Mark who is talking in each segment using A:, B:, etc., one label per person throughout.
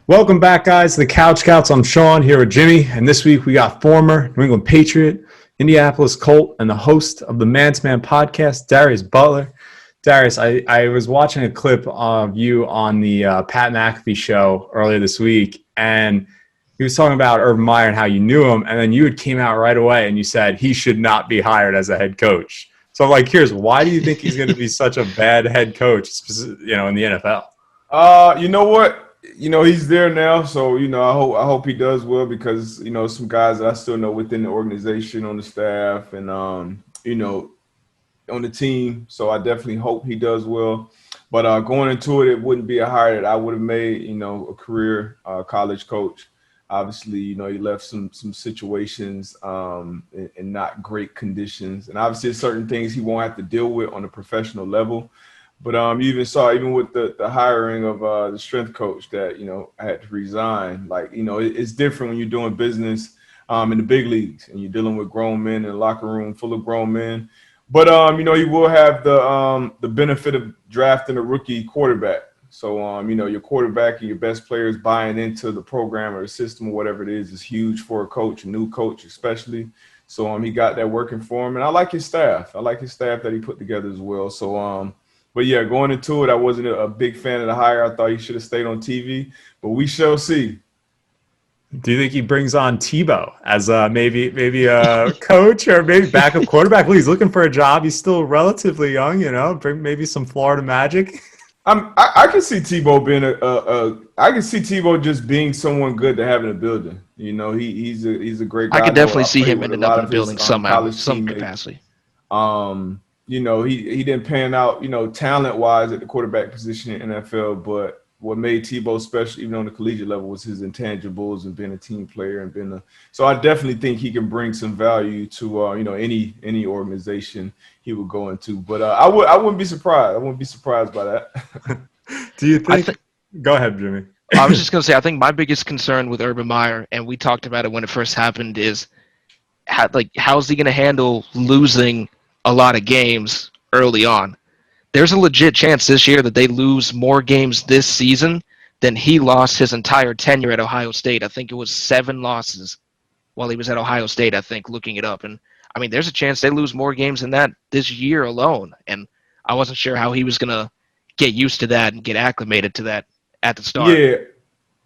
A: Welcome back, guys, to the Couch Scouts. I'm Sean here with Jimmy, and this week we got former New England Patriot, Indianapolis Colt, and the host of the Man's Man podcast, Darius Butler. Darius, I was watching a clip of you on the Pat McAfee show earlier this week, and he was talking about Urban Meyer and how you knew him, and then you came out right away and you said he should not be hired as a head coach. So I'm like, why do you think he's going to be such a bad head coach, in the NFL?
B: You know what? He's there now, so I hope he does well because some guys that I still know within the organization, on the staff, and on the team. So I definitely hope he does well. But going into it, it wouldn't be a hire that I would have made. A career college coach. Obviously, he left some situations in not great conditions, and obviously certain things he won't have to deal with on a professional level. But you even saw, even with the hiring of the strength coach that, I had to resign. Like, it's different when you're doing business in the big leagues and you're dealing with grown men in a locker room full of grown men. But, you will have the benefit of drafting a rookie quarterback. So, your quarterback and your best players buying into the program or the system or whatever it is huge for a coach, a new coach especially. So, he got that working for him. And I like his staff. I like his staff that he put together as well. So, but yeah, going into it, I wasn't a big fan of the hire. I thought he should have stayed on TV, but we shall see.
A: Do you think he brings on Tebow as maybe a coach or maybe backup quarterback? Well, he's looking for a job. He's still relatively young, bring maybe some Florida magic.
B: I can see Tebow being I can see Tebow just being someone good to have in the building. He's a great guy.
C: I can definitely see him ending up in the building somehow, some capacity.
B: He didn't pan out, talent-wise at the quarterback position in NFL, but what made Tebow special, even on the collegiate level, was his intangibles and being a team player and so I definitely think he can bring some value to any organization he would go into. But I wouldn't be surprised. I wouldn't be surprised by that.
A: Do you think? Go ahead, Jimmy.
C: I was just going to say, I think my biggest concern with Urban Meyer, and we talked about it when it first happened, is how's he going to handle losing a lot of games early on. There's a legit chance this year that they lose more games this season than he lost his entire tenure at Ohio State. I think it was 7 losses while he was at Ohio State, I think, looking it up. And, there's a chance they lose more games than that this year alone. And I wasn't sure how he was going to get used to that and get acclimated to that at the start.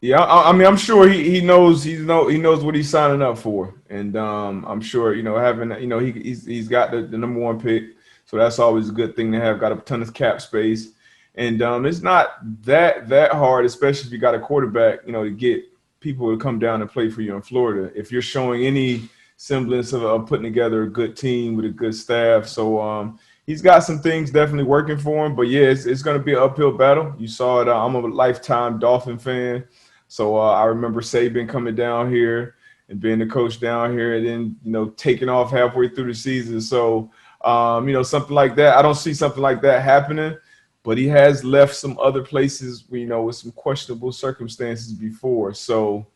B: Yeah. I'm sure he knows what he's signing up for, and I'm sure having he's got the number 1 pick, so that's always a good thing to have. Got a ton of cap space, and it's not that hard, especially if you got a quarterback, to get people to come down and play for you in Florida if you're showing any semblance of putting together a good team with a good staff. So he's got some things definitely working for him, but yeah, it's going to be an uphill battle. You saw it. I'm a lifetime Dolphin fan. So I remember Saban coming down here and being the coach down here and then, taking off halfway through the season. So, something like that. I don't see something like that happening, but he has left some other places, with some questionable circumstances before. So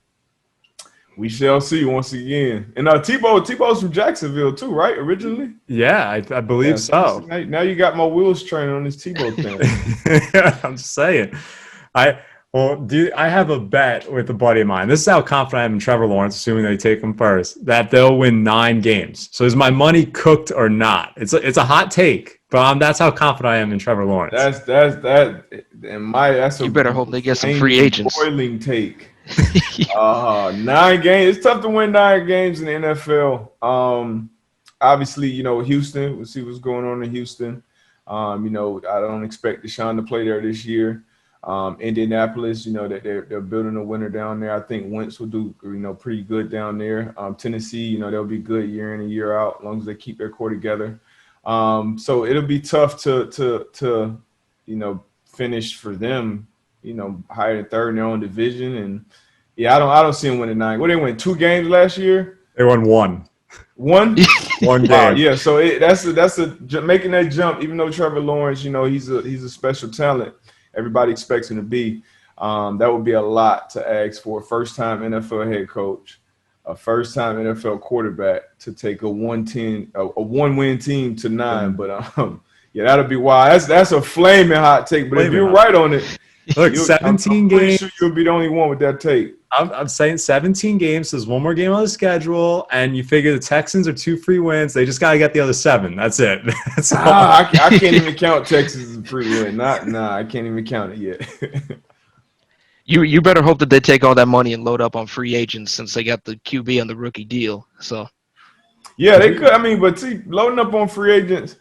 B: we shall see once again. And Tebow's from Jacksonville too, right? Originally?
A: Yeah, I believe so.
B: Now you got my wheels turning on this Tebow thing.
A: Yeah, I'm saying. Well, I have a bet with a buddy of mine. This is how confident I am in Trevor Lawrence, assuming they take him first, that they'll win 9 games. So is my money cooked or not? It's a hot take, but that's how confident I am in Trevor Lawrence.
C: You better hope they get some free agents.
B: Boiling take. 9 games. It's tough to win 9 games in the NFL. Obviously, Houston. We'll see what's going on in Houston. I don't expect DeShaun to play there this year. Indianapolis, that they're building a winner down there. I think Wentz will do, pretty good down there. Tennessee, they'll be good year in and year out as long as they keep their core together. So it'll be tough to finish for them, higher than 3rd in their own division. And yeah, I don't see them winning 9. What, they win 2 games last year?
A: They won 1.
B: 1?
A: 1 game.
B: Wow, yeah. So that's making that jump. Even though Trevor Lawrence, he's a special talent. Everybody expects him to be. That would be a lot to ask for a first-time NFL head coach, a first-time NFL quarterback to take a 1-win team to 9. But yeah, that'll be wild. That's a flaming hot take. But if you're right on it,
A: Look,
B: I'm
A: 17
B: pretty
A: games.
B: sure you'll be the only one with that take.
A: I'm saying 17 games. There's one more game on the schedule, and you figure the Texans are 2 free wins. They just got to get the other 7. That's it. That's all.
B: I can't even count Texas as a free win. I can't even count it yet.
C: You better hope that they take all that money and load up on free agents since they got the QB on the rookie deal. So
B: yeah, they could. I mean, but see, loading up on free agents,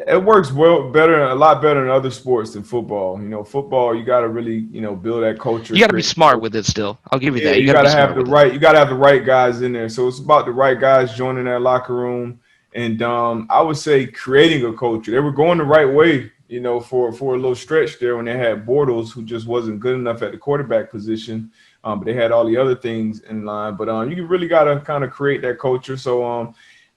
B: it works a lot better in other sports than football. Football, you got to really, build that culture.
C: you got to be smart with it still. I'll give you that.
B: You got to have
C: you
B: got to have the right guys in there. So it's about the right guys joining that locker room. And I would say creating a culture. They were going the right way, for a little stretch there when they had Bortles, who just wasn't good enough at the quarterback position. But they had all the other things in line. But you really got to kind of create that culture. So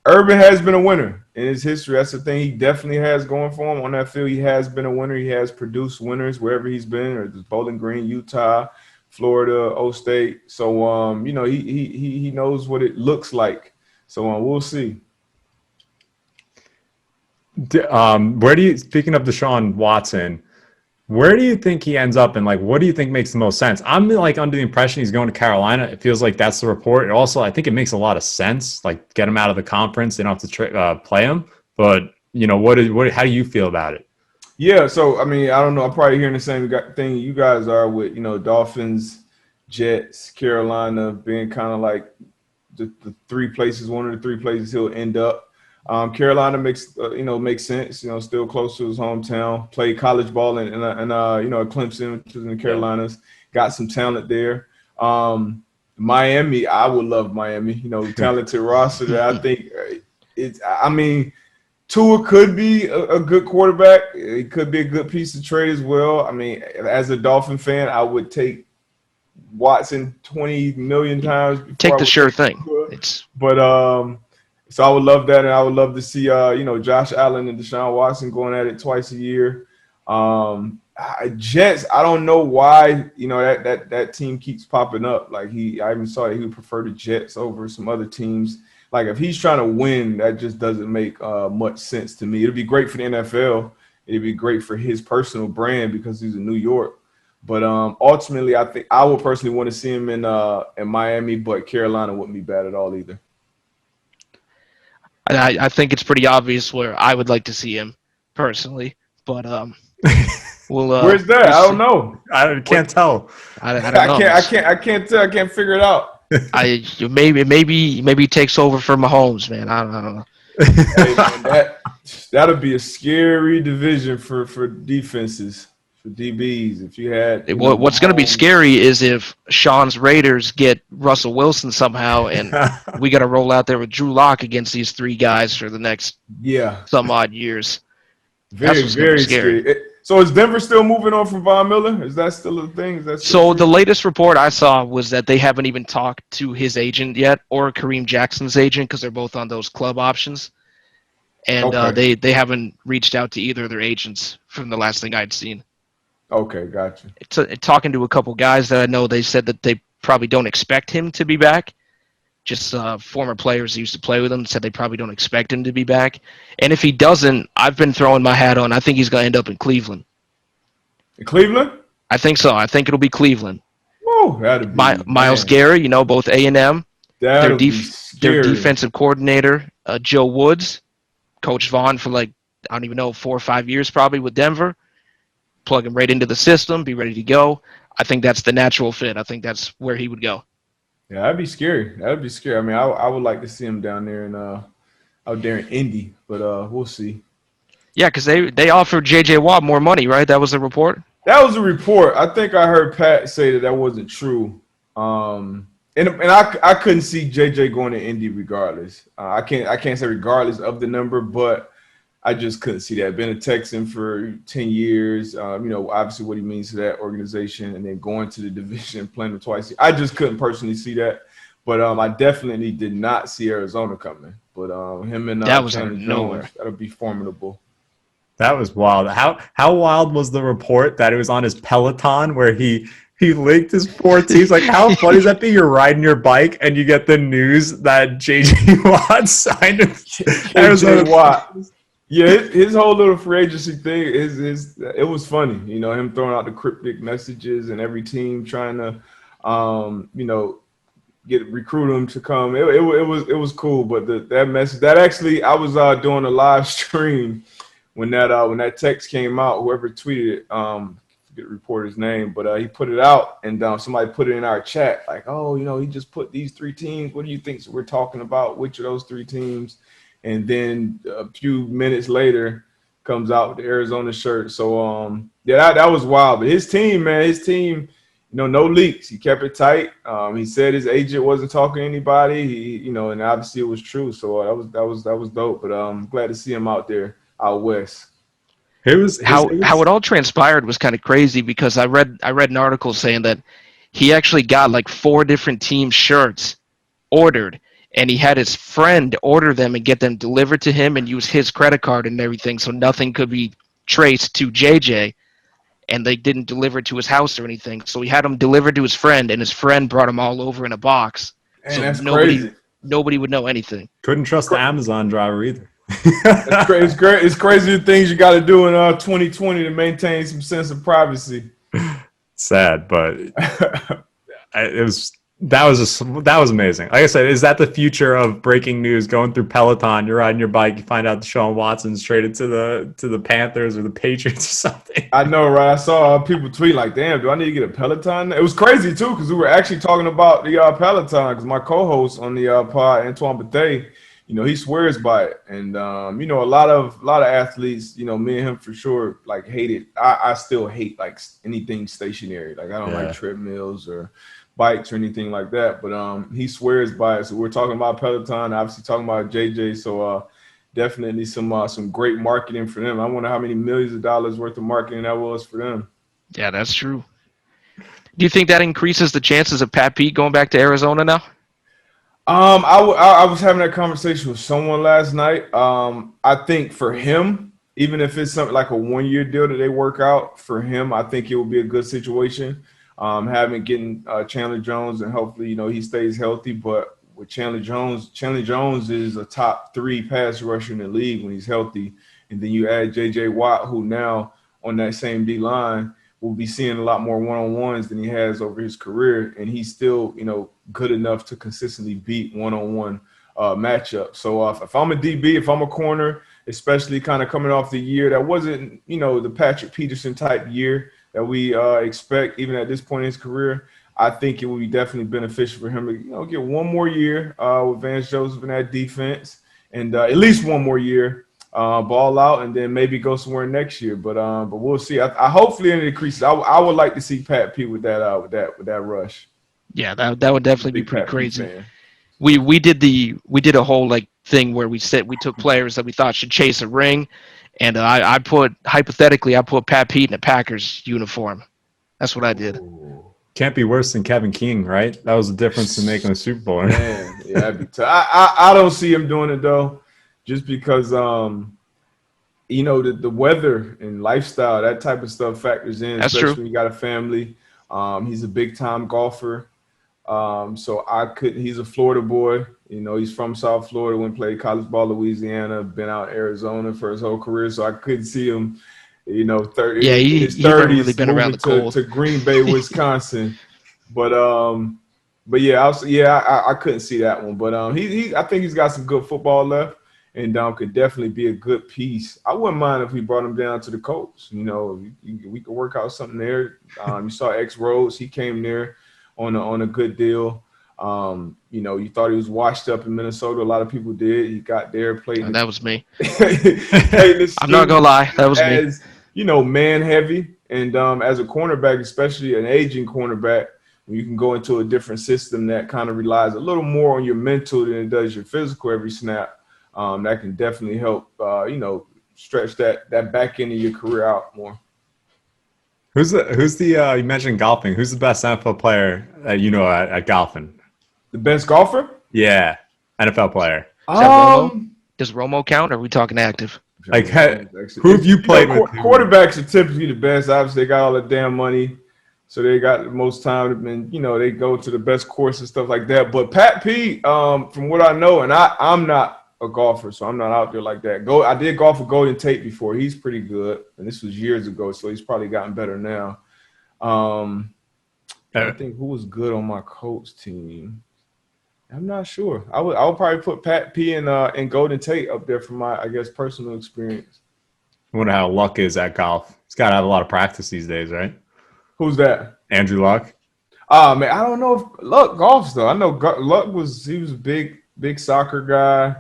B: Urban has been a winner in his history. That's the thing he definitely has going for him on that field. He has been a winner. He has produced winners wherever he's been, or it's Bowling Green, Utah, Florida, O State. So he knows what it looks like. So we'll see.
A: Speaking of DeShaun Watson, where do you think he ends up, and what do you think makes the most sense? I'm under the impression he's going to Carolina. It feels like that's the report. And also, I think it makes a lot of sense. Get him out of the conference. They don't have to play him. But how do you feel about it?
B: Yeah. So I mean, I don't know. I'm probably hearing the same thing you guys are with Dolphins, Jets, Carolina being kind of like the 3 places. One of the 3 places he'll end up. Carolina makes sense. Still close to his hometown. Played college ball in Clemson, which is in the Carolinas. Got some talent there. Miami, I would love Miami. Talented roster that I think it's. I mean, Tua could be a good quarterback. It could be a good piece of trade as well. I mean, as a Dolphin fan, I would take Watson 20 million times.
C: Take the sure thing.
B: So I would love that, and I would love to see Josh Allen and DeShaun Watson going at it twice a year. Jets, I don't know why that team keeps popping up. I even saw that he would prefer the Jets over some other teams. If he's trying to win, that just doesn't make much sense to me. It'd be great for the NFL. It'd be great for his personal brand because he's in New York. But ultimately, I think I would personally want to see him in Miami, but Carolina wouldn't be bad at all either.
C: I think it's pretty obvious where I would like to see him personally, but
B: where's that? I don't know.
A: I can't tell.
C: I don't know.
B: I can't tell. I can't figure it out.
C: Maybe he takes over for Mahomes, man. I don't know.
B: Hey, man, that'll be a scary division for defenses. DBs, if you had
C: what's going to be scary is if Sean's Raiders get Russell Wilson somehow, and we got to roll out there with Drew Lock against these 3 guys for the next some odd years.
B: Very scary. So is Denver still moving on from Von Miller? Is that still a thing?
C: The latest report I saw was that they haven't even talked to his agent yet or Kareem Jackson's agent because they're both on those club options, and they haven't reached out to either of their agents from the last thing I'd seen.
B: Okay, gotcha.
C: Talking to a couple guys that I know, they said that they probably don't expect him to be back. Just former players who used to play with him said they probably don't expect him to be back. And if he doesn't, I've been throwing my hat on. I think he's going to end up in Cleveland.
B: In Cleveland?
C: I think so. I think it'll be Cleveland.
B: Whoa, that'd be
C: Miles Garrett, both A&M. Their defensive coordinator, Joe Woods, Coach Vaughn for I don't even know, 4 or 5 years probably with Denver. Plug him right into the system, be ready to go. I think that's the natural fit. I think that's where he would go.
B: Yeah, that'd be scary. I mean, I would like to see him down there out there in Indy, but we'll see. Yeah,
C: because they offered J.J. Watt more money, right? That was the report?
B: That was a report. I think I heard Pat say that wasn't true. And I couldn't see J.J. going to Indy regardless. I can't say regardless of the number, but I just couldn't see that. Been a Texan for 10 years, obviously what he means to that organization, and then going to the division, playing them twice. I just couldn't personally see that. But I definitely did not see Arizona coming. But him and
C: that was out of nowhere.
B: That'll be formidable.
A: That was wild. How wild was the report that it was on his Peloton where he linked his 4 teams? How funny does that be? You're riding your bike and you get the news that J.J. Watt signed with Arizona.
B: Watt. Yeah, his whole little free agency thing it was funny. You know, him throwing out the cryptic messages and every team trying to, you know, recruit him to come. It was cool. But that message that actually I was doing a live stream when that text came out. Whoever tweeted it, forget the reporter's name, but he put it out and somebody put it in our chat like, oh, you know, he just put these 3 teams. What do you think we're talking about? Which of those 3 teams? And then a few minutes later comes out with the Arizona shirt. So yeah, that was wild. But his team, you know, no leaks. He kept it tight. He said his agent wasn't talking to anybody. You know, and obviously it was true. So that was dope. But I'm glad to see him out there out west.
C: How it all transpired was kind of crazy because I read an article saying that he actually got like 4 different team shirts ordered, and he had his friend order them and get them delivered to him and use his credit card and everything, so nothing could be traced to JJ, and they didn't deliver it to his house or anything. So he had them delivered to his friend, and his friend brought them all over in a box.
B: Man,
C: so
B: that's crazy.
C: Nobody would know anything.
A: Couldn't trust the Amazon driver either.
B: That's great. It's great. It's crazy the things you got to do in 2020 to maintain some sense of privacy.
A: Sad, but that was amazing. Like I said, is that the future of breaking news? Going through Peloton, you're riding your bike, you find out DeShaun Watson's traded to the Panthers or the Patriots or something.
B: I know, right? I saw people tweet like, "Damn, do I need to get a Peloton?" It was crazy too because we were actually talking about the Peloton because my co-host on the pod, Antoine Bethea, you know, he swears by it, and you know, a lot of athletes, you know, me and him for sure, like hate it. I still hate like anything stationary. Like I don't like treadmills or bikes or anything like that, but he swears by it. So we're talking about Peloton, obviously talking about JJ. So definitely some great marketing for them. I wonder how many millions of dollars worth of marketing that was for them.
C: Yeah, that's true. Do you think that increases the chances of Pat Pete going back to Arizona now?
B: I was having that conversation with someone last night. I think for him, even if it's something like a 1-year deal that they work out for him, I think it will be a good situation. Getting Chandler Jones, and hopefully, you know, he stays healthy. But with Chandler Jones is a top 3 pass rusher in the league when he's healthy. And then you add J.J. Watt, who now on that same D-line will be seeing a lot more one-on-ones than he has over his career. And he's still, you know, good enough to consistently beat one-on-one matchups. So if I'm a DB, if I'm a corner, especially kind of coming off the year that wasn't, you know, the Patrick Peterson type year that we expect even at this point in his career, I think it would be definitely beneficial for him to, you know, get one more year with Vance Joseph in that defense, and at least one more year, ball out, and then maybe go somewhere next year. But we'll see. I hopefully it increases. I would like to see Pat P with that rush.
C: Yeah, that would definitely be pretty crazy. We did a whole like thing where we took players that we thought should chase a ring. And I put Pat Pete in a Packers uniform. That's what I did.
B: Ooh.
A: Can't be worse than Kevin King, right? That was the difference in making a Super Bowl.
B: Man, yeah, that'd be tough. I don't see him doing it though, just because you know, the weather and lifestyle, that type of stuff factors in.
C: That's
B: especially
C: true.
B: when you got a family. He's a big time golfer. So he's a Florida boy. You know, he's from South Florida, went played college ball, Louisiana, been out Arizona for his whole career. So I couldn't see him, you know, his 30s
C: really been around the cold.
B: to Green Bay, Wisconsin. But yeah, I couldn't see that one. But I think he's got some good football left, and could definitely be a good piece. I wouldn't mind if we brought him down to the Colts. You know, we could work out something there. You saw X Rhodes, he came there on a good deal. You know, you thought he was washed up in Minnesota. A lot of people did. He got there, played.
C: And that was me.
B: I'm
C: not gonna lie, that was me.
B: You know, man heavy, and as a cornerback, especially an aging cornerback, when you can go into a different system that kind of relies a little more on your mental than it does your physical every snap. That can definitely help. You know, stretch that back end of your career out more.
A: Who's the you mentioned golfing. Who's the best NFL player that you know at golfing?
B: The best golfer?
A: Yeah, NFL player.
C: Does Romo count? Or are we talking active?
A: Like, who have you played with?
B: Quarterbacks are typically the best. Obviously, they got all the damn money, so they got the most time, and you know they go to the best course and stuff like that. But Pat P, from what I know, and I'm not a golfer, so I'm not out there like that. I did golf with Golden Tate before. He's pretty good, and this was years ago, so he's probably gotten better now. I think who was good on my Colts team. I'm not sure. I would probably put Pat P and Golden Tate up there for my, I guess, personal experience.
A: I wonder how Luck is at golf. He's got to have a lot of practice these days, right?
B: Who's that?
A: Andrew Luck.
B: Man, I don't know if Luck golfs though. I know Luck was a big soccer guy.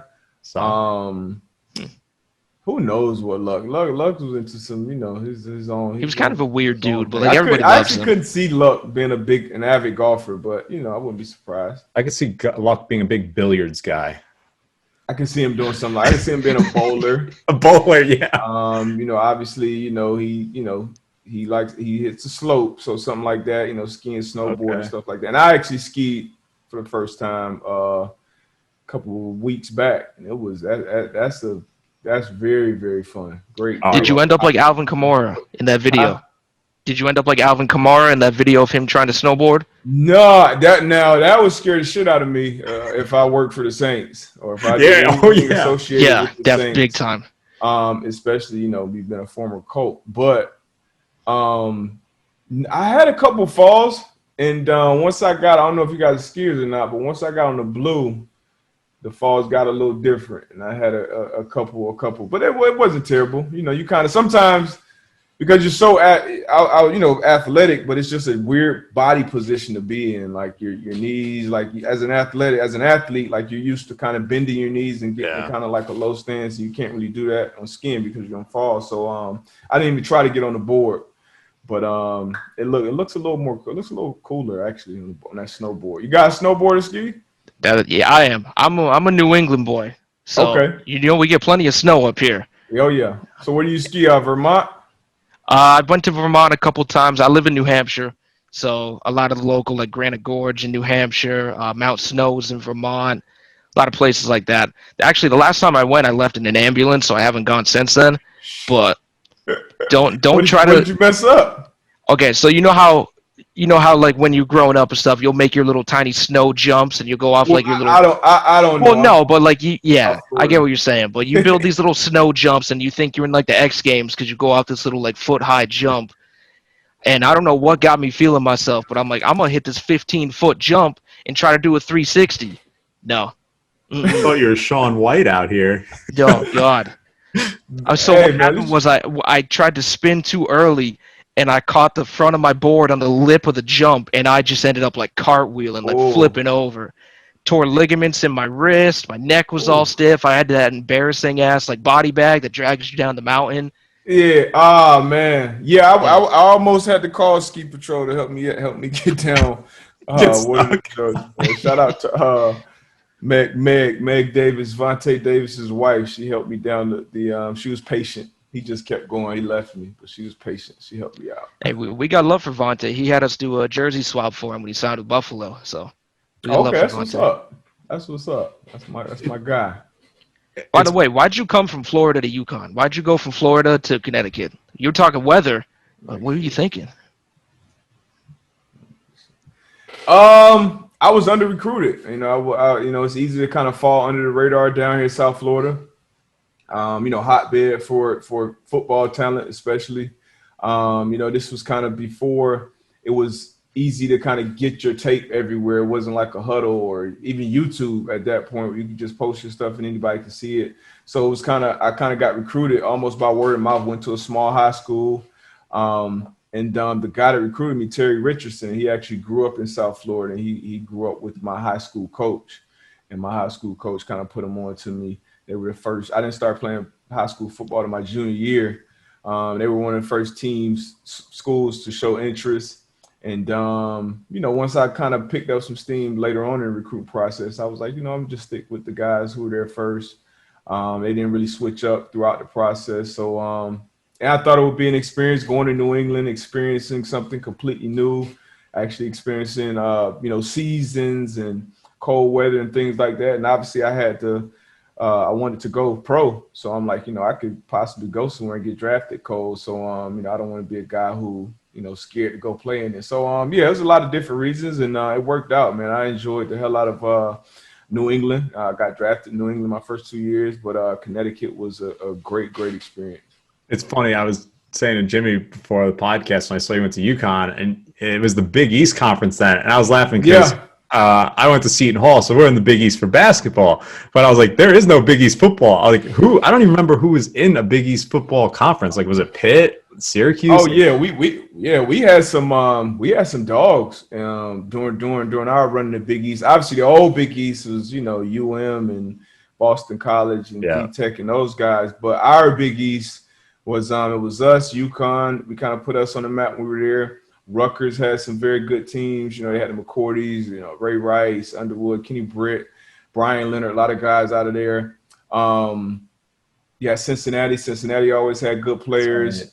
B: Who knows what Luck was into some, his own.
C: He was kind of a weird dude, but
B: everybody loves him. I couldn't see Luck being an avid golfer, but I wouldn't be surprised.
A: I could see Luck being a big billiards guy.
B: I can see him doing something. I can see him being a bowler.
A: A bowler, yeah.
B: Obviously, he hits the slope, so something like that. Skiing, snowboard, and stuff like that. And I actually skied for the first time a couple of weeks back, and it was that's very, very fun. Great.
C: Did you end up like Alvin Kamara in that video? Did you end up like Alvin Kamara in that video of him trying to snowboard?
B: No, that would scare the shit out of me if I worked for the Saints or if I did anything associated with the Saints.
C: Big time.
B: Especially, we've been a former Colt. But I had a couple falls, and once I don't know if you guys are skiers or not, but once I got on the blue, the falls got a little different, and I had a couple, but it wasn't terrible. You kind of sometimes because you're so athletic, but it's just a weird body position to be in, like your knees, like as an athlete, like you're used to kind of bending your knees and getting kind of like a low stance. You can't really do that on skiing because you're gonna fall. So I didn't even try to get on the board, but it looks a little cooler actually on that snowboard. You guys snowboard or ski?
C: Yeah, I am. I'm a New England boy, so we get plenty of snow up here.
B: Oh yeah. So where do you ski? Vermont?
C: I went to Vermont a couple times. I live in New Hampshire, so a lot of the local, like Granite Gorge in New Hampshire, Mount Snows in Vermont, a lot of places like that. Actually, the last time I went, I left in an ambulance, so I haven't gone since then. But don't try to.
B: What did you mess up?
C: Okay, so you know how like when you're growing up and stuff, you'll make your little tiny snow jumps and you'll go off like your little.
B: I don't know.
C: Well, no, but like I get what you're saying. But you build these little snow jumps and you think you're in like the X Games because you go off this little like foot high jump. And I don't know what got me feeling myself, but I'm like, I'm gonna hit this 15-foot jump and try to do a 360. No.
A: I thought you were Shaun White out here.
C: Oh God. What happened was I tried to spin too early. And I caught the front of my board on the lip of the jump, and I just ended up like cartwheeling, like flipping over. Tore ligaments in my wrist. My neck was all stiff. I had that embarrassing ass like body bag that drags you down the mountain.
B: Yeah. Oh man. Yeah. I almost had to call ski patrol to help me get down. Shout out to Meg Davis, Vontae Davis's wife. She helped me down the she was patient. He just kept going. He left me, but she was patient. She helped me out.
C: Hey, we got love for Vontae. He had us do a jersey swap for him when he signed with Buffalo. So
B: that's what's up. That's what's up. That's my guy.
C: By the way, why'd you come from Florida to UConn? Why'd you go from Florida to Connecticut? You're talking weather. What were you thinking?
B: I was under recruited. It's easy to kind of fall under the radar down here in South Florida. Hotbed for football talent, especially. This was kind of before it was easy to kind of get your tape everywhere. It wasn't like a huddle or even YouTube at that point where you could just post your stuff and anybody could see it. So it was I kind of got recruited almost by word of mouth, went to a small high school. And the guy that recruited me, Terry Richardson, he actually grew up in South Florida, and he grew up with my high school coach. And my high school coach kind of put him on to me. They were the first. I didn't start playing high school football in my junior year. They were one of the first schools to show interest. And, once I kind of picked up some steam later on in the recruit process, I was like, I'm going to just stick with the guys who were there first. They didn't really switch up throughout the process. So, and I thought it would be an experience going to New England, experiencing something completely new, actually experiencing, seasons and cold weather and things like that. And obviously I wanted to go pro. So I'm like, I could possibly go somewhere and get drafted cold. So, I don't want to be a guy who, scared to go play in it. So, there's a lot of different reasons, and it worked out, man. I enjoyed the hell out of New England. I got drafted in New England my first 2 years, but Connecticut was a great experience.
A: It's funny. I was saying to Jimmy before the podcast when I saw you went to UConn, and it was the Big East conference then, and I was laughing because I went to Seton Hall, so we're in the Big East for basketball. But I was like, there is no Big East football. I was like, who? I don't even remember who was in a Big East football conference. Like, was it Pitt, Syracuse?
B: Oh yeah, we had some dogs during our run in the Big East. Obviously, the old Big East was UM and Boston College and P-Tech and those guys. But our Big East was it was us, UConn. We kind of put us on the map when we were there. Rutgers had some very good teams. They had the McCourties, Ray Rice, Underwood, Kenny Britt, Brian Leonard, a lot of guys out of there. Cincinnati. Cincinnati always had good players.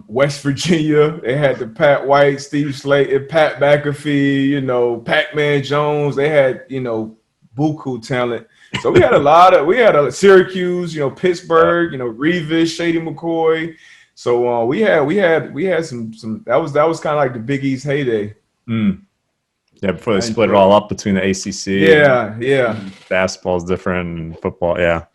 B: West Virginia, they had the Pat White, Steve Slade, Pat McAfee, Pac-Man Jones. They had, buku talent. So we had a Syracuse, Pittsburgh, Revis, Shady McCoy. So we had some that was kind of like the Big East heyday.
A: Yeah, before they split it all up between the ACC.
B: Yeah.
A: Basketball is different, and football, yeah.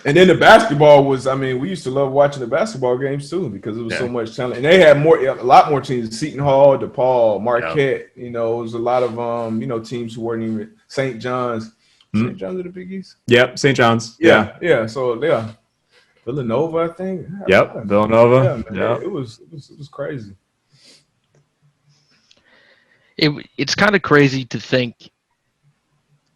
B: And then the basketball was, we used to love watching the basketball games too because it was so much talent. And they had a lot more teams: Seton Hall, DePaul, Marquette. It was a lot of teams who weren't even St. John's. St. John's of the Big East.
A: Yep, St. John's.
B: Yeah. So Villanova, I think.
A: Yep, Villanova.
B: Yeah, it was crazy.
C: It's kind of crazy to think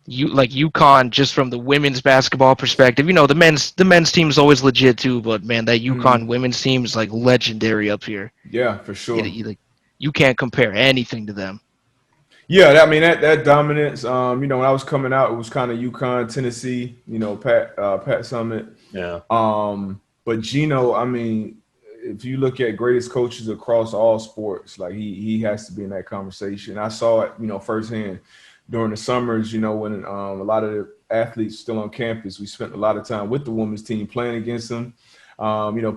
C: UConn, just from the women's basketball perspective. The men's team is always legit too, but man, that UConn women's team is like legendary up here.
B: Yeah, for sure.
C: You can't compare anything to them.
B: Yeah, that dominance. When I was coming out, it was kind of UConn, Tennessee. Pat Summit.
A: Yeah.
B: But Gino, if you look at greatest coaches across all sports, like he has to be in that conversation. I saw it, firsthand during the summers. When a lot of the athletes still on campus, we spent a lot of time with the women's team playing against them.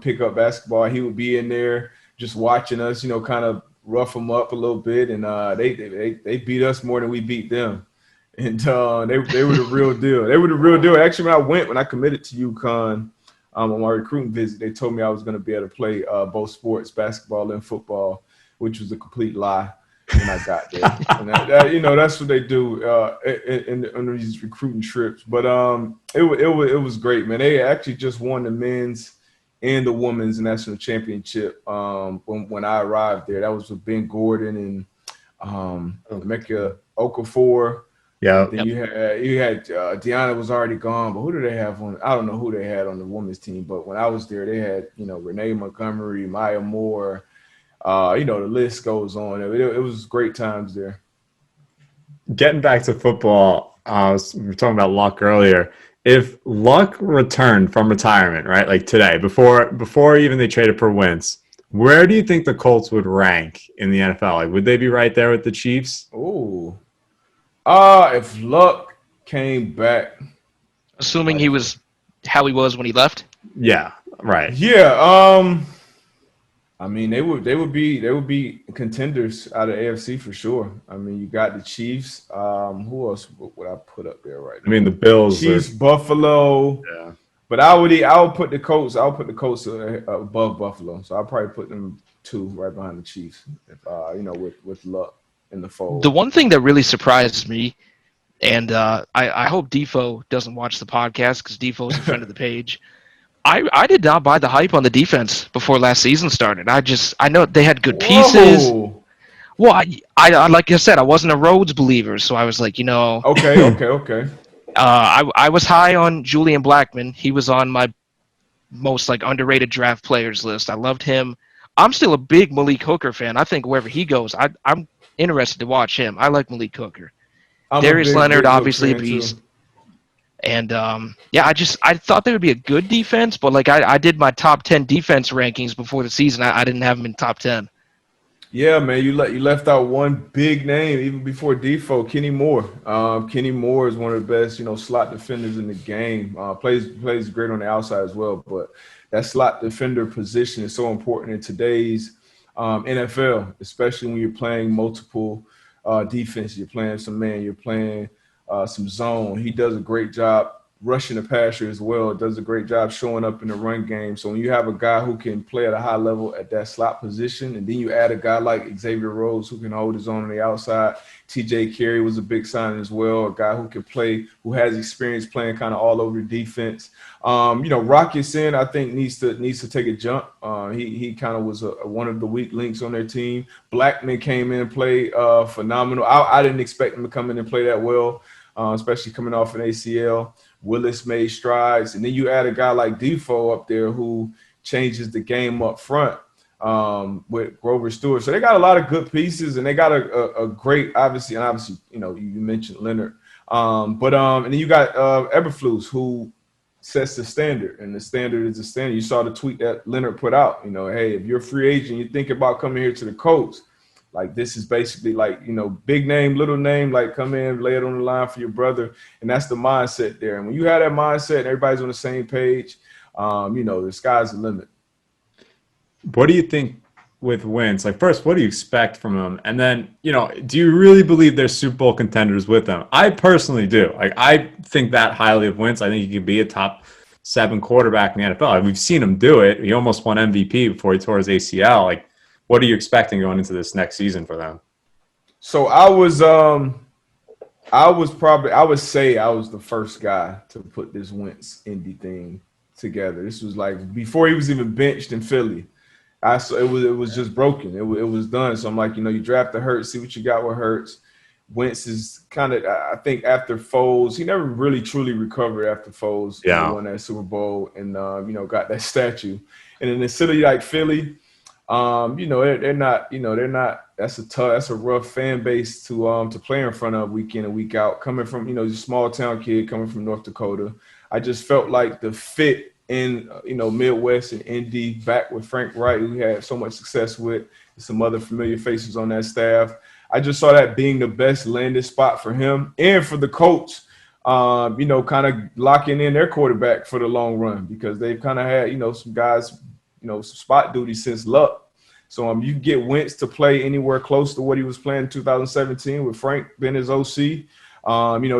B: Pick up basketball. He would be in there just watching us. Kind of rough them up a little bit, and they beat us more than we beat them. And they were the real deal. They were the real deal. Actually, when I committed to UConn on my recruiting visit, they told me I was going to be able to play both sports, basketball and football, which was a complete lie when I got there. And that's what they do on these recruiting trips. But it was great, man. They actually just won the men's and the women's national championship when I arrived there. That was with Ben Gordon and Emeka Okafor.
A: Yeah.
B: Then you had Deanna was already gone, but who do they have on? I don't know who they had on the women's team, but when I was there, they had Renee Montgomery, Maya Moore. The list goes on. It was great times there.
A: Getting back to football, we were talking about Luck earlier. If Luck returned from retirement, right, like today, before even they traded for Wentz, where do you think the Colts would rank in the NFL? Like, would they be right there with the Chiefs?
B: Ooh. If Luck came back,
C: assuming he was how he was when he left.
A: Yeah, right.
B: Yeah. They would be contenders out of AFC for sure. You got the Chiefs. Who else would I put up there right now?
A: The Bills.
B: Chiefs, Buffalo.
A: Yeah.
B: But I would put the Colts. Above Buffalo. So I'll probably put them 2 right behind the Chiefs. With Luck in the fold.
C: The one thing that really surprised me, and I hope Defo doesn't watch the podcast because Defo is a friend of the page. I did not buy the hype on the defense before last season started. I know they had good pieces.
B: Whoa.
C: Well, I like I said, I wasn't a Rhodes believer, so I was like,
B: Okay.
C: I was high on Julian Blackmon. He was on my most underrated draft players list. I loved him. I'm still a big Malik Hooker fan. I think wherever he goes, I'm interested to watch him. I like Malik Hooker. Darius Leonard, obviously a beast. Too. And I thought they would be a good defense, but I did my top 10 defense rankings before the season. I didn't have them in top 10.
B: Yeah, man, you left out one big name even before Defoe, Kenny Moore. Kenny Moore is one of the best, slot defenders in the game. Plays great on the outside as well, but that slot defender position is so important in today's NFL, especially when you're playing multiple defense. You're playing some man, you're playing some zone. He does a great job rushing the passer as well. Does a great job showing up in the run game. So when you have a guy who can play at a high level at that slot position, and then you add a guy like Xavier Rhodes who can hold his own on the outside. T.J. Carey was a big signing as well, a guy who can play, who has experience playing kind of all over the defense. Rocky Sin, I think, needs to take a jump. He kind of was one of the weak links on their team. Blackman came in and played phenomenal. I didn't expect him to come in and play that well, especially coming off an ACL. Willis made strides. And then you add a guy like Defoe up there who changes the game up front with Grover Stewart. So they got a lot of good pieces, and they got a great, obviously, you mentioned Leonard. And then you got Eberflus, who sets the standard, and the standard is the standard. You saw the tweet that Leonard put out, hey, if you're a free agent, you think about coming here to the Colts, like this is basically like, big name, little name, like come in, lay it on the line for your brother. And that's the mindset there. And when you have that mindset and everybody's on the same page, the sky's the limit.
A: What do you think with Wentz? Like, first, what do you expect from him? And then, do you really believe they're Super Bowl contenders with him? I personally do. Like, I think that highly of Wentz. I think he could be a top 7 quarterback in the NFL. Like, we've seen him do it. He almost won MVP before he tore his ACL. Like, what are you expecting going into this next season for them?
B: So I would say I was the first guy to put this Wentz Indy thing together. This was like before he was even benched in Philly. It was just broken. It was done. So I'm like, you draft the Hurts, see what you got with Hurts. Wentz is kind of, I think, after Foles, he never really truly recovered after Foles.
A: Yeah.
B: Won that Super Bowl and got that statue. And in a city like Philly, they're not. That's a rough fan base to play in front of week in and week out. Coming from just small town kid coming from North Dakota, I just felt like the fit in Midwest and Indy back with Frank Wright, who had so much success with, and some other familiar faces on that staff. I just saw that being the best landing spot for him and for the Colts. Kind of locking in their quarterback for the long run because they've kind of had some guys. Some spot duty since Luck. So you get Wentz to play anywhere close to what he was playing in 2017 with Frank being his OC.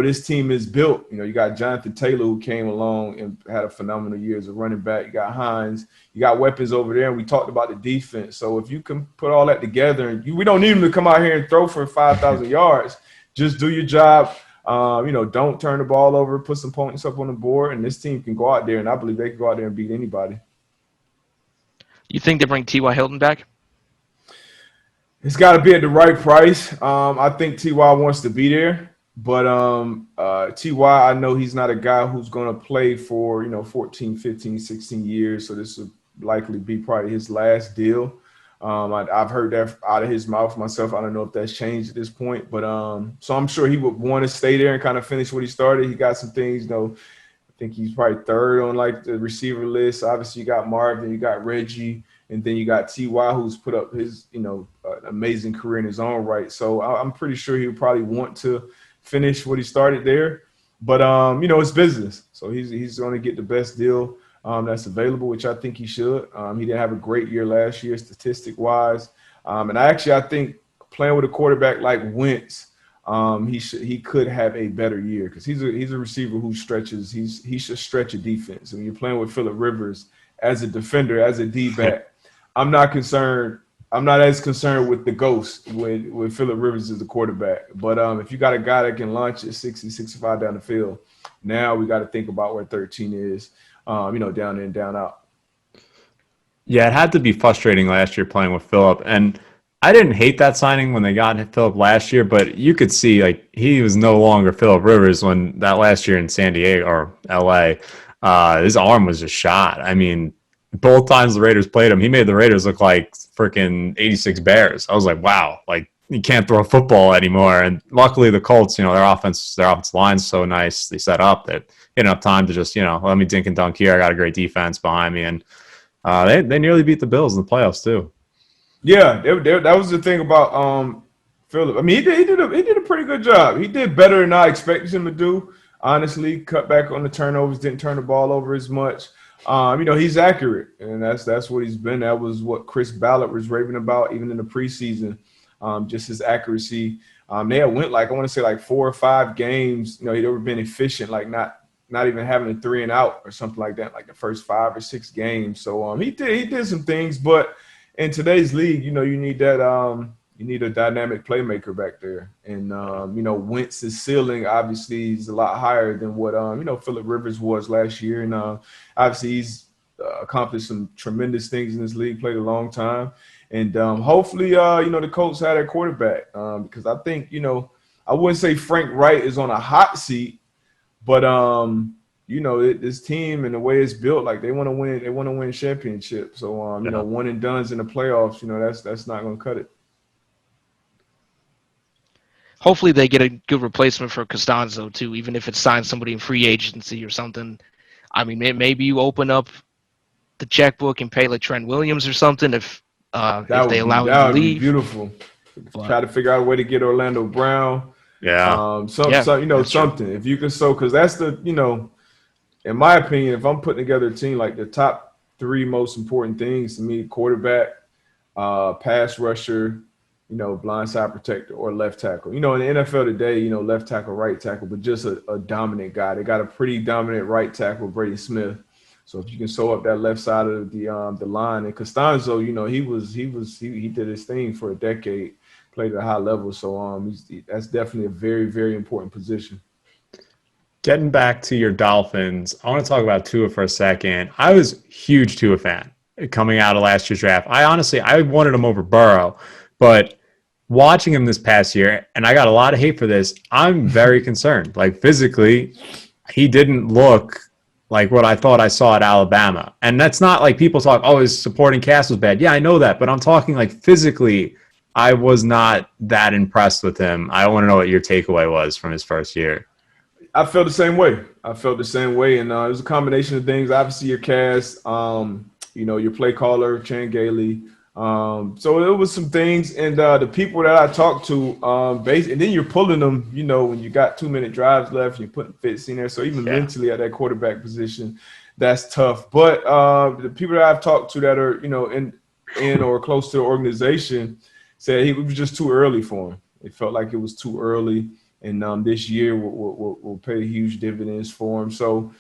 B: This team is built. You got Jonathan Taylor who came along and had a phenomenal year as a running back. You got Hines. You got weapons over there, and we talked about the defense. So if you can put all that together, and we don't need him to come out here and throw for 5,000 yards. Just do your job. Don't turn the ball over. Put some points up on the board, and this team can go out there, and I believe they can go out there and beat anybody.
C: You think they bring T.Y. Hilton back?
B: It's got to be at the right price. I think T.Y. wants to be there, but T.Y., I know he's not a guy who's going to play for 14, 15, 16 years, so this will likely be probably his last deal. I've heard that out of his mouth myself. I don't know if that's changed at this point, but so I'm sure he would want to stay there and kind of finish what he started. He got some things, I think he's probably third on like the receiver list. Obviously, you got Marvin, you got Reggie, and then you got T.Y. who's put up his amazing career in his own right. So I'm pretty sure he would probably want to finish what he started there. But it's business, so he's going to get the best deal that's available, which I think he should. He didn't have a great year last year, statistic wise, and I think playing with a quarterback like Wentz. He could have a better year because he's a receiver who stretches. He should stretch a defense. When you're playing with Phillip Rivers as a defender, as a D-back, I'm not concerned. I'm not as concerned with the ghost with Phillip Rivers as the quarterback. But if you got a guy that can launch at 60, 65 down the field, now we got to think about where 13 is, down in and down out.
A: Yeah, it had to be frustrating last year playing with Phillip. And I didn't hate that signing when they got Phillip last year, but you could see like he was no longer Phillip Rivers when that last year in San Diego or LA, his arm was just shot. I mean, both times the Raiders played him, he made the Raiders look like freaking 86 Bears. I was like, wow, like you can't throw a football anymore. And luckily the Colts, their offense line's so nice. They set up that you didn't have time to just, let me dink and dunk here. I got a great defense behind me. And they nearly beat the Bills in the playoffs too.
B: Yeah, that was the thing about Phillip. I mean, he did a pretty good job. He did better than I expected him to do. Honestly, cut back on the turnovers, didn't turn the ball over as much. He's accurate, and that's what he's been. That was what Chris Ballard was raving about even in the preseason, just his accuracy. They had went I want to say 4 or 5 games. You know, he'd ever been efficient, not even having a 3 and out or something like that, like the first 5 or 6 games. So he did some things, but in today's league, you know, you need that you need a dynamic playmaker back there. And you know, Wentz's ceiling obviously is a lot higher than what you know, Phillip Rivers was last year. And obviously he's accomplished some tremendous things in this league, played a long time. And hopefully you know, the Colts had their quarterback, because I think, you know, I wouldn't say Frank Wright is on a hot seat, but you know, this team and the way it's built, like they want to win championships. So you know, one and done's in the playoffs, you know, that's not going to cut it.
C: Hopefully they get a good replacement for Costanzo too, even if it's sign somebody in free agency or something. I mean, maybe you open up the checkbook and pay like Trent Williams or something if they allow him to leave. That would be
B: beautiful. Try to figure out a way to get Orlando Brown.
A: Yeah.
B: So you know, something true. If you can, because that's the, you know, in my opinion, if I'm putting together a team, like the top 3 most important things to me: quarterback, pass rusher, you know, blindside protector, or left tackle. You know, in the NFL today, you know, left tackle, right tackle, but just a dominant guy. They got a pretty dominant right tackle, Brady Smith. So if you can sew up that left side of the line, and Costanzo, you know, he did his thing for a decade, played at a high level. So that's definitely a very, very important position.
A: Getting back to your Dolphins, I want to talk about Tua for a second. I was a huge Tua fan coming out of last year's draft. I wanted him over Burrow, but watching him this past year, and I got a lot of hate for this, I'm very concerned. Like, physically, he didn't look like what I thought I saw at Alabama. And that's not like people talk, oh, his supporting cast was bad. Yeah, I know that, but I'm talking like physically, I was not that impressed with him. I want to know what your takeaway was from his first year.
B: I felt the same way. And it was a combination of things. Obviously, your cast, you know, your play caller, Chan Gailey. So it was some things. And the people that I talked to, and then you're pulling them, you know, when you got 2-minute drives left, you're putting Fitz in there. So even mentally at that quarterback position, that's tough. But the people that I've talked to that are, you know, in or close to the organization said it was just too early for him. It felt like it was too early. And this year will pay huge dividends for him. So,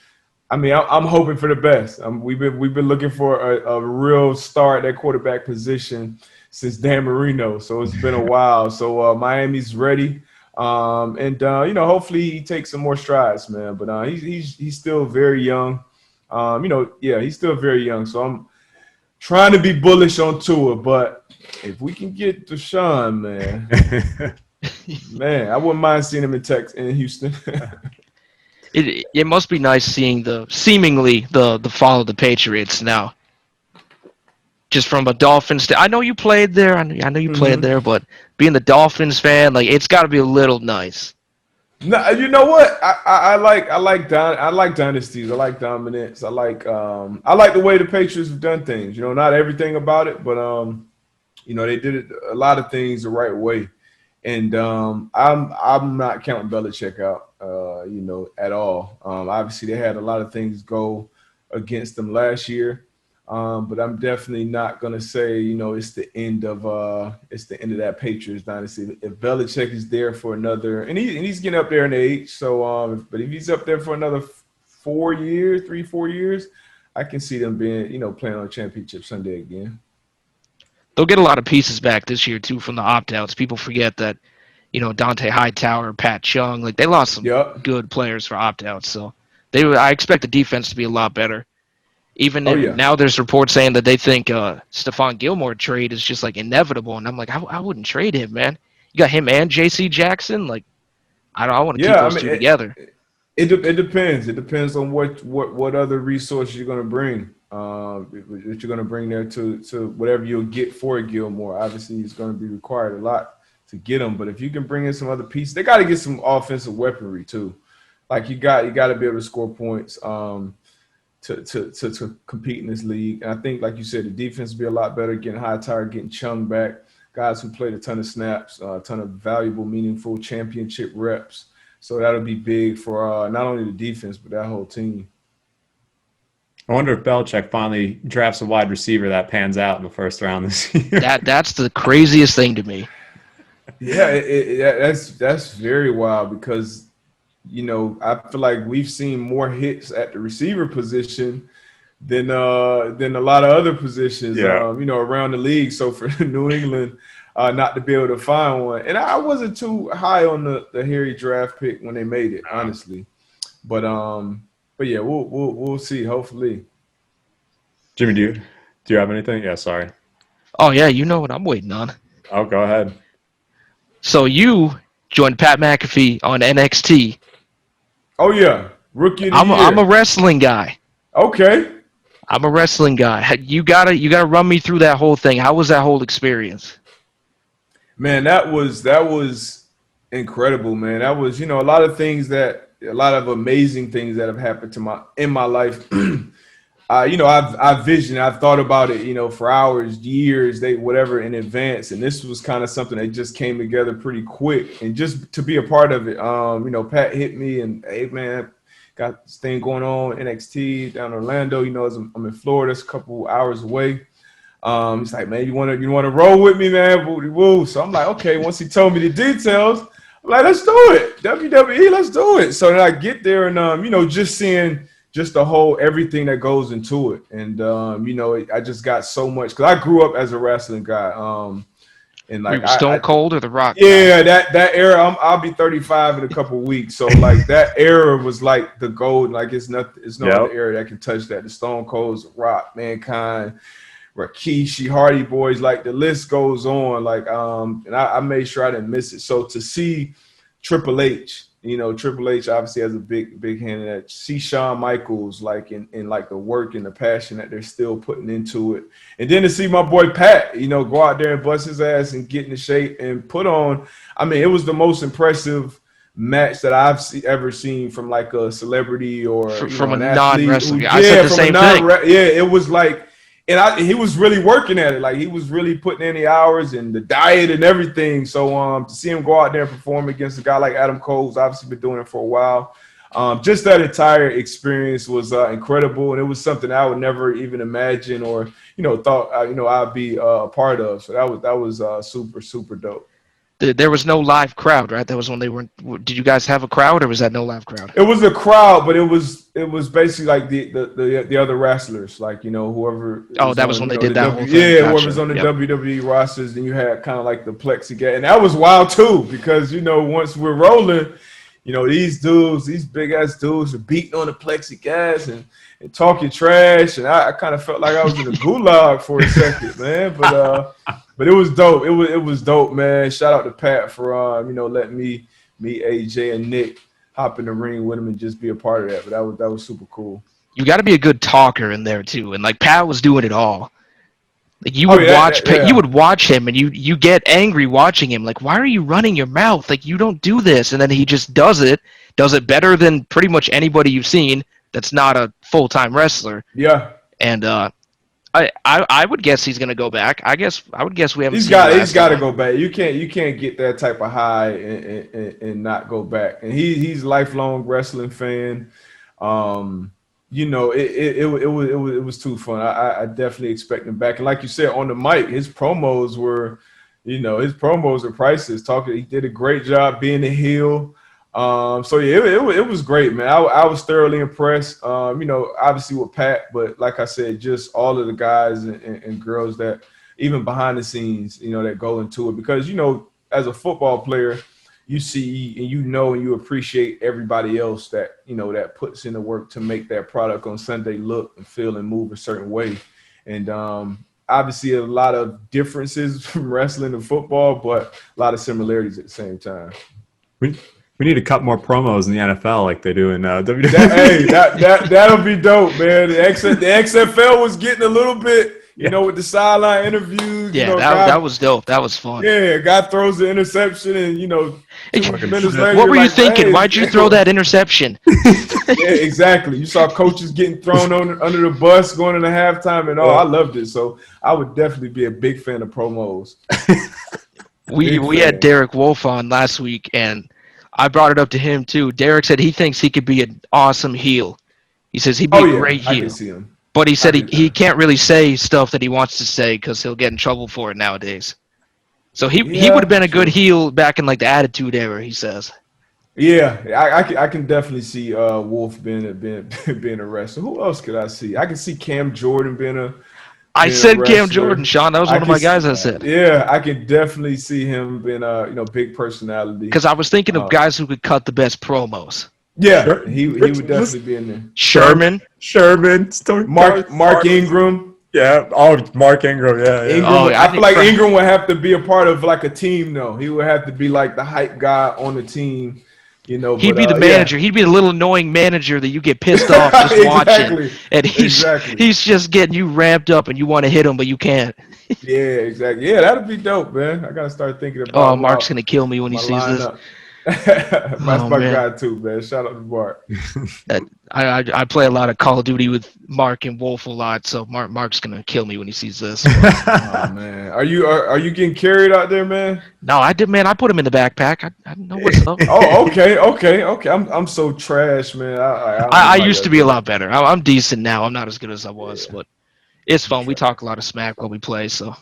B: I mean, I'm hoping for the best. We've been llooking for a real star at that quarterback position since Dan Marino. So it's been a while. So Miami's ready, and you know, hopefully he takes some more strides, man. But he's still very young. You know, yeah, he's still very young. So I'm trying to be bullish on Tua, but if we can get DeShaun, man. Man, I wouldn't mind seeing him in Houston.
C: It must be nice seeing the fall of the Patriots now. Just from a Dolphins, I know you played there. I know you played there, but being the Dolphins fan, like, it's got to be a little nice.
B: No, you know what? I like dynasties. I like dominance. I like the way the Patriots have done things. You know, not everything about it, but you know, they did it a lot of things the right way. And I'm not counting Belichick out, you know, at all. Obviously, they had a lot of things go against them last year, but I'm definitely not gonna say, you know, it's the end of that Patriots dynasty. If Belichick is there for another, and he's getting up there in age, so but if he's up there for another 4 years, 3-4 years, I can see them being, you know, playing on a championship Sunday again.
C: They'll get a lot of pieces back this year, too, from the opt-outs. People forget that, you know, Dante Hightower, Pat Chung, like, they lost some good players for opt-outs. So I expect the defense to be a lot better. Even now there's reports saying that they think Stephon Gilmore trade is just, like, inevitable. And I'm like, I wouldn't trade him, man. You got him and J.C. Jackson? Like, I want to keep those two together.
B: It depends. It depends on what other resources you're going to bring. That you're going to bring there to whatever you'll get for Gilmore. Obviously, it's going to be required a lot to get him. But if you can bring in some other pieces, they got to get some offensive weaponry too. Like you got to be able to score points to compete in this league. And I think, like you said, the defense will be a lot better. Getting Hightower, getting Chung back, guys who played a ton of snaps, a ton of valuable, meaningful championship reps. So that'll be big for not only the defense but that whole team.
A: I wonder if Belichick finally drafts a wide receiver that pans out in the first round this year.
C: That's the craziest thing to me.
B: Yeah, that's very wild because I feel like we've seen more hits at the receiver position than a lot of other positions,
A: Yeah.
B: around the league. So for New England not to be able to find one, and I wasn't too high on the Harry draft pick when they made it, honestly. But yeah, we'll see. Hopefully,
A: Jimmy, do you have anything? Yeah, sorry.
C: Oh yeah, you know what I'm waiting on.
A: Oh, go ahead.
C: So you joined Pat McAfee on NXT.
B: oh yeah, rookie of the
C: I'm a
B: year.
C: wrestling guy.
B: Okay.
C: I'm a wrestling guy. You gotta run me through that whole thing. How was that whole experience?
B: Man, that was incredible, man. That was, a lot of amazing things that have happened in my life. I've thought about it, for hours, years, whatever in advance, and this was kind of something that just came together pretty quick, and just to be a part of it. Pat hit me and, hey man, got this thing going on NXT down in Orlando. As I'm in Florida, it's a couple hours away. He's like, man, you want to roll with me, man? Woo. So I'm like, okay. Once he told me the details, I'm like, let's do it. WWE, let's do it. So then I get there and, just seeing just the whole everything that goes into it. And, I just got so much because I grew up as a wrestling guy. And like
C: Stone Cold or The Rock?
B: Yeah, that era. I'll be 35 in a couple of weeks. So like that era was like the gold. Like it's no other era that can touch that. The Stone Colds, Rock, Mankind, Rikishi, Hardy Boys, like the list goes on. Like and I made sure I didn't miss it. So to see Triple H, Triple H obviously has a big hand in that. See Shawn Michaels like in like the work and the passion that they're still putting into it. And then to see my boy Pat, go out there and bust his ass and get into shape and put on. I mean, it was the most impressive match that I've ever seen from like a celebrity or
C: from a
B: non-wrestling.
C: I said the same thing.
B: Yeah, it was like. And he was really working at it. Like he was really putting in the hours and the diet and everything. So to see him go out there and perform against a guy like Adam Cole, who's obviously been doing it for a while, just that entire experience was incredible. And it was something I would never even imagine or, thought, I'd be a part of. So that was super, super dope.
C: There was no live crowd, right? That was when they weren't. Did you guys have a crowd, or was that no live crowd?
B: It was a crowd, but it was basically like the other wrestlers, like whoever.
C: Oh, that was when they did that whole thing.
B: Yeah, gotcha. Whoever's on the WWE rosters, then you had kind of like the plexiglass, and that was wild too because once we're rolling, these dudes, these big ass dudes, are beating on the plexiglass and talking trash, and I kind of felt like I was in a gulag for a second, man. But it was dope. It was dope, man. Shout out to Pat for letting me meet AJ and Nick, hop in the ring with him and just be a part of that. But that was super cool.
C: You got to be a good talker in there too, and like Pat was doing it all. Like you would you would watch him, and you get angry watching him. Like, why are you running your mouth? Like, you don't do this, and then he just does it better than pretty much anybody you've seen that's not a full-time wrestler.
B: Yeah.
C: And I would guess he's gonna go back. I would guess we haven't. He's
B: got to go back. You can't get that type of high and not go back. And he's a lifelong wrestling fan. It was too fun. I definitely expect him back. And like you said on the mic, his promos were priceless. He did a great job being a heel. So yeah, it was great, man. I was thoroughly impressed. Obviously with Pat, but like I said, just all of the guys and girls that even behind the scenes, that go into it because as a football player, you see and and you appreciate everybody else that that puts in the work to make that product on Sunday look and feel and move a certain way. And obviously a lot of differences from wrestling and football, but a lot of similarities at the same time.
A: We need to cut more promos in the NFL like they do in WWE.
B: That'll be dope, man. The XFL was getting a little bit, with the sideline interviews.
C: Yeah, that was dope. That was fun.
B: Yeah, a guy throws the interception and, 2 minutes later.
C: What were you thinking? Hey, why'd you throw that interception?
B: Yeah, exactly. You saw coaches getting thrown under the bus going into halftime and all. I loved it. So I would definitely be a big fan of promos.
C: We had Derek Wolf on last week, and I brought it up to him too. Derek said he thinks he could be an awesome heel. He says he'd be a great heel.
B: I can see him.
C: But he said he can't really say stuff that he wants to say because he'll get in trouble for it nowadays. So he would have been a good heel back in like the Attitude Era, he says.
B: Yeah, I can definitely see Wolf being a wrestler. Who else could I see? I can see Cam Jordan being a
C: I said
B: wrestler.
C: Cam Jordan, Sean. That was one of my guys I said.
B: Yeah, I can definitely see him being a big personality.
C: Because I was thinking of guys who could cut the best promos.
B: Yeah, he would definitely be in there.
C: Sherman,
B: Mark Ingram.
A: Yeah. Oh, Mark Ingram. Yeah.
B: Ingram, I feel like Ingram would have to be a part of like a team, though. He would have to be like the hype guy on the team.
C: He'd be the manager. Yeah. He'd be the little annoying manager that you get pissed off just
B: exactly.
C: watching, and he's just getting you ramped up, and you want to hit him, but you can't.
B: Yeah, exactly. Yeah, that'd be dope, man. I gotta start thinking about.
C: Oh, Mark's gonna kill me when he sees this.
B: That's my guy too, man. Shout out to Mark.
C: I play a lot of Call of Duty with Mark and Wolf a lot, so Mark's gonna kill me when he sees this.
B: Oh man, are you getting carried out there, man?
C: No, I did, man. I put him in the backpack. I know what's up.
B: Oh, okay. I'm so trash, man.
C: I used to be a lot better. I'm decent now. I'm not as good as I was, but it's fun. We talk a lot of smack while we play, so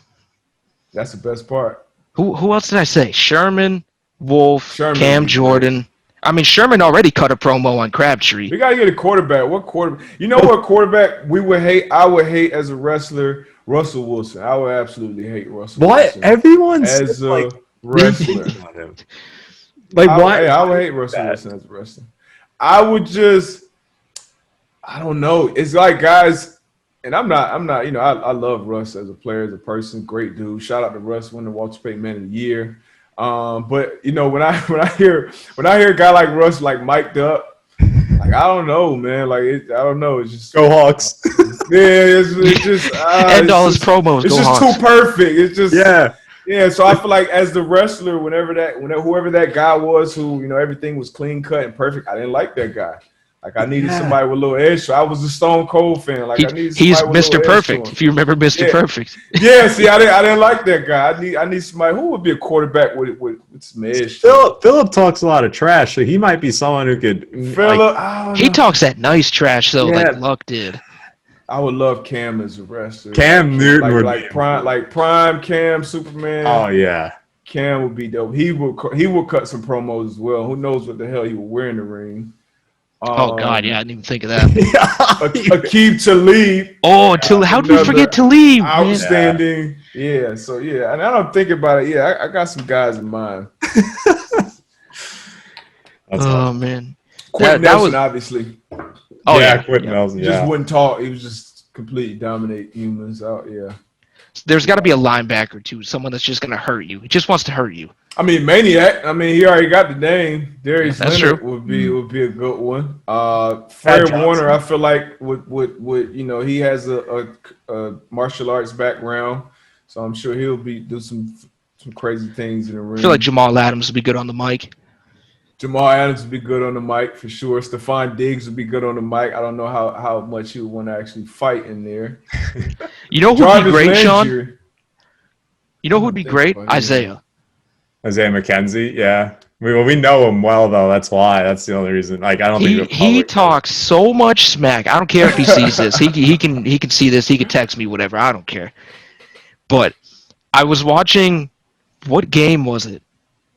B: that's the best part.
C: Who else did I say? Sherman, Wolf, Cam Jordan. I mean, Sherman already cut a promo on Crabtree.
B: We gotta get a quarterback. What quarterback? You know what quarterback we would hate? I would hate as a wrestler, Russell Wilson. I would absolutely hate Russell Wilson.
A: Everyone's
B: as a wrestler.
A: Why?
B: I would hate Russell Wilson as a wrestler. I don't know. It's like guys, and I'm not. I love Russ as a player, as a person. Great dude. Shout out to Russ, winning the Walter Payton Man of the Year. But when I hear a guy like Russ like mic'd up, like I don't know, man. Like I don't know. It's just
A: go Hawks.
B: Yeah, it's just
C: and all his promos.
B: It's
C: just
B: Hawks. Too perfect. It's just yeah. So I feel like as the wrestler, whoever that guy was, who everything was clean cut and perfect, I didn't like that guy. Like I needed somebody with a little edge. So I was a Stone Cold fan. Like I needed
C: he's Mr. Perfect. If you remember Mr. Perfect.
B: Yeah. See, I didn't like that guy. I need somebody who would be a quarterback with some edge.
A: Philip talks a lot of trash, so he might be someone who could.
C: Philip, he talks that nice trash though, like Luck did.
B: I would love Cam as a wrestler.
A: Cam Newton would
B: be prime Cam Superman.
A: Oh yeah.
B: Cam would be dope. He will cut some promos as well. Who knows what the hell he would wear in the ring.
C: Oh God, yeah, I didn't even think of that.
B: Aqib Talib.
C: Oh, how did we forget Talib?
B: Outstanding. Yeah. So yeah, and I don't think about it. Yeah, I got some guys in mind.
C: Man,
B: Quentin Nelson, obviously.
C: Oh yeah,
A: Quentin Nelson.
B: He just wouldn't talk. He was just completely dominate humans out. Yeah.
C: There's got to be a linebacker too, someone that's just gonna hurt you. He just wants to hurt you.
B: I mean, Maniac. I mean, he already got the name. Darius Leonard
C: true.
B: would be a good one. Fred Warner, I feel like would he has a martial arts background, so I'm sure he'll do some crazy things in the ring.
C: I feel like Jamal Adams would be good on the mic.
B: Jamal Adams would be good on the mic for sure. Stephon Diggs would be good on the mic. I don't know how much he would want to actually fight in there.
C: You know who'd be great, Sean? You know who'd be great? Isaiah
A: McKenzie, yeah. We know him well though. That's why. That's the only reason. Like I don't think
C: he talks so much smack. I don't care if he sees this. He can see this. He can text me whatever. I don't care. But I was watching. What game was it?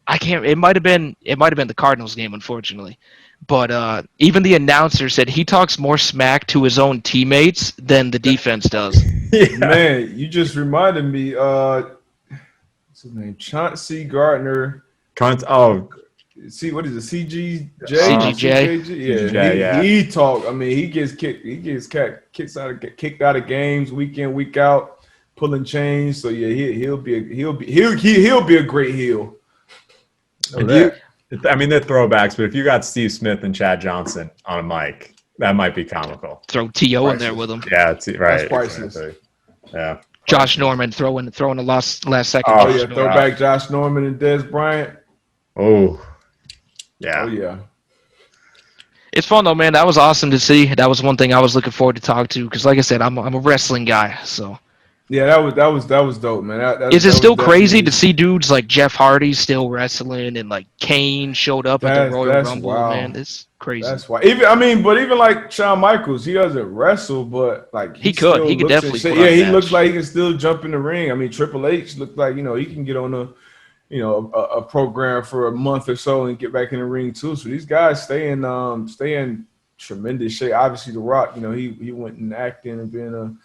C: I can't. It might have been the Cardinals game, unfortunately. But even the announcer said he talks more smack to his own teammates than the defense does.
B: Yeah. Man, you just reminded me. What's his name? Chauncey Gardner. See, what is it? CGJ?
C: CGJ.
B: Yeah. He talk. I mean, he gets kicked. He gets kicked out of games week in, week out, pulling chains. So yeah, he'll be a great heel.
A: I mean, they're throwbacks, but if you got Steve Smith and Chad Johnson on a mic, that might be comical.
C: Throw T.O. in there with him.
A: Yeah, right.
B: That's priceless.
A: Exactly. Yeah.
C: Josh Norman throwing a last second.
B: Oh yeah, throwback Josh Norman and Dez Bryant.
A: Oh. Yeah.
B: Oh yeah.
C: It's fun though, man. That was awesome to see. That was one thing I was looking forward to talk to because, like I said, I'm a wrestling guy, so
B: Yeah, that was dope, man.
C: Is it
B: that was
C: still crazy
B: definitely
C: to see dudes like Jeff Hardy still wrestling and like Kane showed up at the Royal
B: that's
C: Rumble?
B: wild.
C: Man, it's crazy.
B: That's why. Even like Shawn Michaels, he doesn't wrestle, but like
C: He
B: he still
C: could
B: looks and
C: definitely
B: shit.
C: put on
B: Yeah,
C: a
B: he looks
C: match.
B: like he can still jump in the ring. I mean, Triple H looked like he can get on a program for a month or so and get back in the ring too. So these guys stay in tremendous shape. Obviously, The Rock, he went and acting and being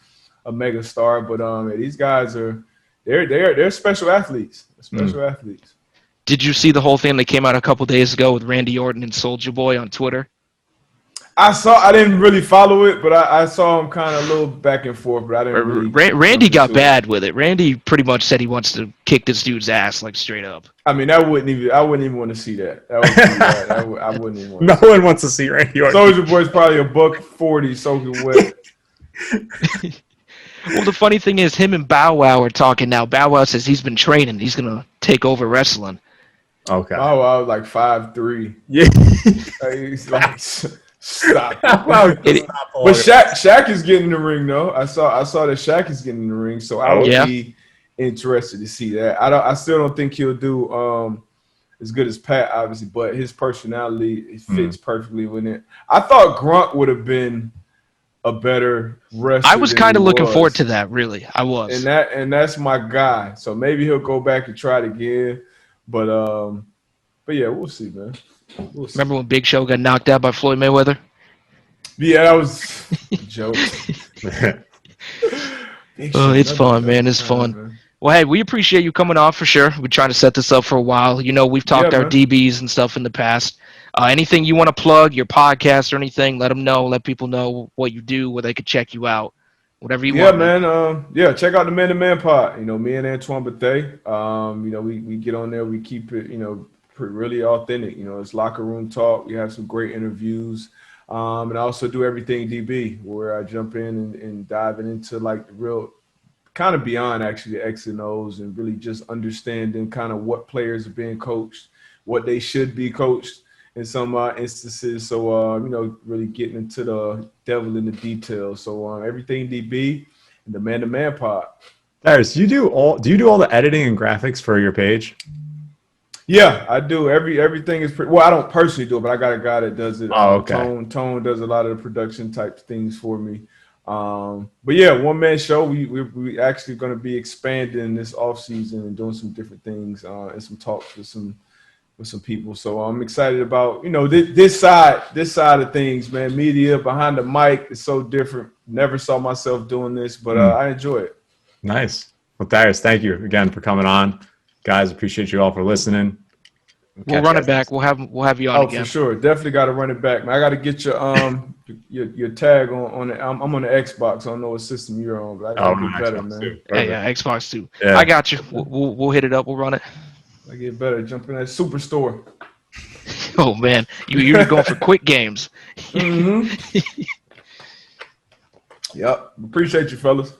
B: a mega star, but these guys they're special athletes. Special athletes.
C: Did you see the whole thing that came out a couple days ago with Randy Orton and Soulja Boy on Twitter?
B: I didn't really follow it, but I saw him kind of a little back and forth, but I didn't really
C: Randy
B: jump
C: got
B: into it.
C: bad with it. Randy pretty much said he wants to kick this dude's ass, like straight up.
B: I mean, I wouldn't even want to see that. That would be bad. I wouldn't even want
A: No
B: to see
A: one wants to see Randy Orton.
B: Soulja Boy's probably $140 soaking wet.
C: Well, the funny thing is, him and Bow Wow are talking now. Bow Wow says he's been training. He's going to take over wrestling.
A: Okay.
B: Oh, I was like 5'3".
A: Yeah.
B: He's like, stop.
A: Wow,
B: But Shaq is getting in the ring though. I saw that Shaq is getting in the ring, so I would be interested to see that. I still don't think he'll do as good as Pat, obviously, but his personality fits perfectly with it. I thought Grunt would have been a better wrestler.
C: I was kind of looking forward to that, really. I was.
B: And that's my guy. So maybe he'll go back and try it again. But yeah, we'll see, man. We'll see.
C: Remember when Big Show got knocked out by Floyd Mayweather?
B: Yeah, that was a joke.
C: It's fun, man. It's fun.
B: Man.
C: Well, hey, we appreciate you coming on for sure. We're trying to set this up for a while. We've talked our DBs and stuff in the past. Anything you want to plug, your podcast or anything, let them know. Let people know what you do, where they could check you out. Whatever you want.
B: Yeah, man. Check out the Man to Man Pod. Me and Antoine Bethea. We get on there. We keep it, really authentic. It's locker room talk. We have some great interviews. And I also do everything DB, where I jump in and dive into like the real kind of beyond actually the X and O's and really just understanding kind of what players are being coached, what they should be coached in some instances. So, really getting into the devil in the details. So everything DB and the Man to Man Pod.
A: Darius, do you do all the editing and graphics for your page?
B: Yeah, I do. Everything is well, I don't personally do it, but I got a guy that does it.
A: Oh, okay.
B: Tone does a lot of the production type things for me. But yeah, one man show. We actually going to be expanding this off season and doing some different things and some talks with some people. So I'm excited about this side of things, man. Media behind the mic is so different. Never saw myself doing this, but I enjoy it.
A: Nice. Well, Darius, thank you again for coming on. Guys, appreciate you all for listening.
C: We'll run it back. We'll have you on again.
B: For sure. Definitely got to run it back, man. I got to get your tag on it. I'm on the Xbox. I don't know what system you're on, but I got to get better, man.
C: Too. Yeah, Xbox too.
A: Yeah.
C: I got you. We'll hit it up. We'll run it.
B: I get better. Jump in that superstore.
C: Oh man, you're going for quick games.
B: Yep. Appreciate you, fellas.